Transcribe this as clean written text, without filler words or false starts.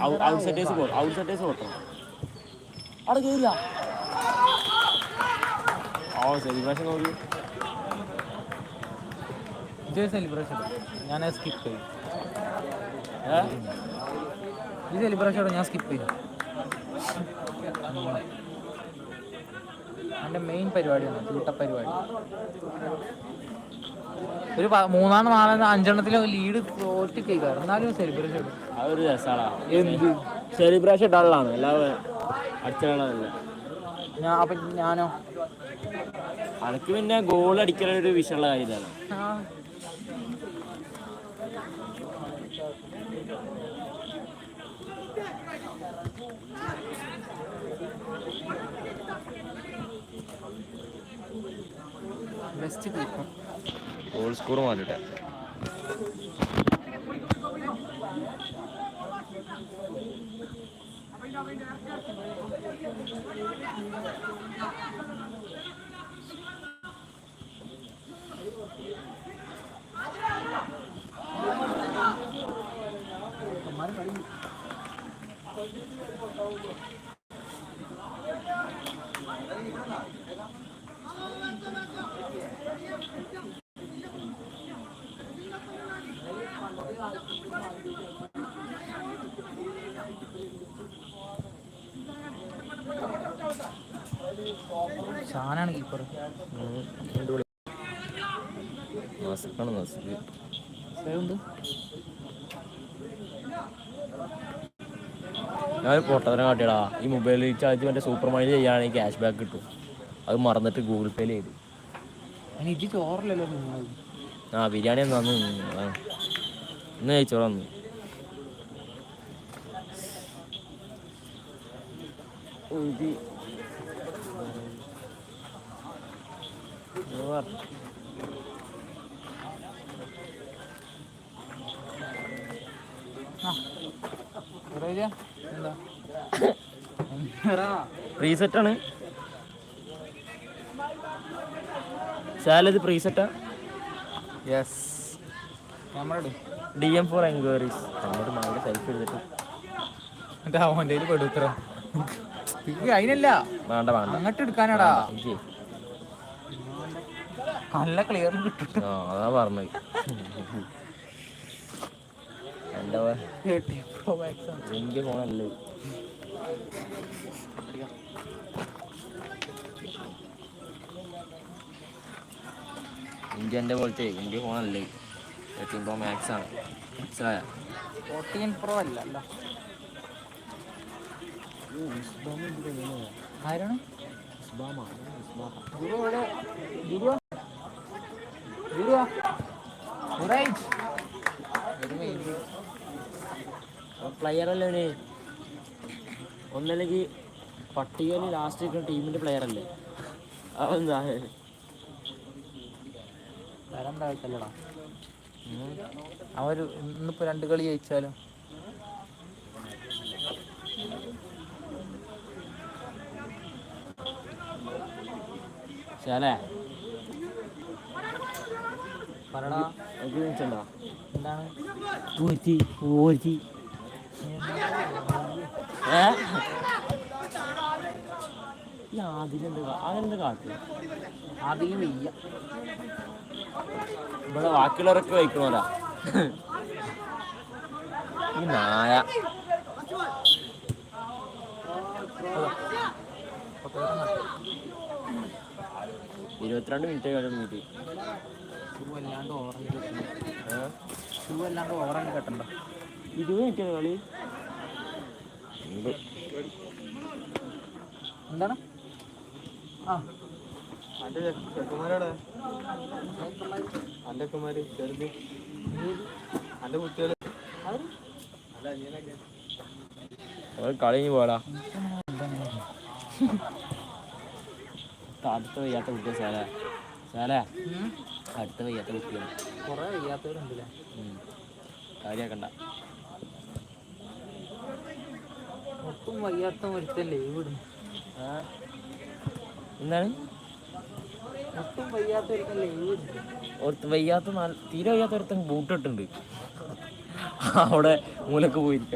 Out setters കൊടുക്കണം. അവിടെ കയറിയ സെലിബ്രേഷൻ നോക്കി സെലിബ്രേഷൻ ഞാൻ സ്കിപ്പ് ചെയ്യും. ഈ സെലിബ്രേഷൻ ഞാൻ സ്കിപ്പ് ചെയ്യും. എൻ്റെ മെയിൻ പരിപാടിയാണ് കൂട്ടപ്പരിപാടി. ഒരു 3-4 5 ലീഡ് തോറ്റ് കേൾക്കാറ് എന്നാലും സെലിബ്രേഷൻ അതൊരു രസമാണ്. എന്ത് സെലിബ്രേഷൻ ഇട്ടാളാണ് അല്ലാതെ അടിച്ചാളല്ല. അപ്പം ഞാനോ അനക്ക് പിന്നെ ഗോൾ അടിക്കാനൊരു വിഷയമുള്ള കാര്യമാണ്. ബെസ്റ്റ് കീപ്പർ ഗോൾ സ്കോർ മാറിട്ടെ ഷാനാണ് കീപ്പർ. ഞാൻ പൊട്ടത്തരം കാട്ടിയടാ. ഈ മൊബൈൽ റീചാർജ് മറ്റേ സൂപ്പർ മൈൻഡ് ചെയ്യുകയാണെങ്കിൽ ക്യാഷ് ബാക്ക് കിട്ടും. അത് മറന്നിട്ട് ഗൂഗിൾ പേയിൽ ചെയ്തു. ഇത് ചോറില്ലല്ലോ. ബിരിയാണി ഒന്ന് ഇന്ന് കഴിച്ചോളാം. ഒന്ന് പ്രീസെറ്റാണ്. സാലത് പ്രീസെറ്റാ. Yes DM for enquiries. അങ്ങോട്ട് മകളുടെ സെൽഫി എടുത്തിട്ട് അവൻ്റെ പെടുത്ര അതിനല്ല വേണ്ട അങ്ങോട്ട് എടുക്കാനാടാ. നല്ല ക്ലിയർ കിട്ടും. അതാ പറഞ്ഞത്. എൻ്റെ ഫോണല്ലേ എൻ്റെ പോലത്തെ എൻ്റെ ഫോണല്ലേ 13 Pro Max ആണ്. 14 Pro അല്ലല്ലോ. ആരാണ് പ്ലെയറല്ലേ ഒന്നല്ലെങ്കിൽ പട്ടികയിൽ ലാസ്റ്റ് നിൽക്കുന്ന ടീമിൻ്റെ പ്ലെയർ അല്ലേ. അതെന്താ വരണ്ടായിട്ടല്ലടാ. അവർ ഇന്നിപ്പോൾ 2 കളി ജയിച്ചാലും ശാലേ പറടാ. എന്താണ് അതെന്ത് കാട്ട് ആദ്യം വയ്യ. ഇവിടെ ബാക്കിയുള്ളവരൊക്കെ വയ്ക്കണോരാ. ഈ നായ 22 മിനിറ്റ് കഴിഞ്ഞിട്ട് അല്ലാണ്ട് ഓറഞ്ച് കെട്ടണ്ട. 20 മിനിറ്റ് കളി. എന്താണ് ചെക്കന്മാരോടെ അന്റെ കുമാര് ചെറുത് അന്റെ കുട്ടികള് കളി പോടാ. അടുത്ത വയ്യാത്ത കുട്ടിയാ സാല അടുത്ത വയ്യാത്ത കുട്ടിയാണ്. കുറെ വയ്യാത്തവരുണ്ടല്ലേ. കാര്യാക്കണ്ട. ഒട്ടും വയ്യാത്ത ഒരുത്തല്ലേ ഇവിടുന്ന്. എന്താണ് ഒട്ടും വയ്യാത്ത ഒരുത്തല്ലേ വയ്യാത്ത തീരെ വയ്യാത്ത ഒരുത്തൻ ബൂട്ടിട്ടുണ്ട് അവിടെ മൂലക്ക് പോയിരിക്കാം.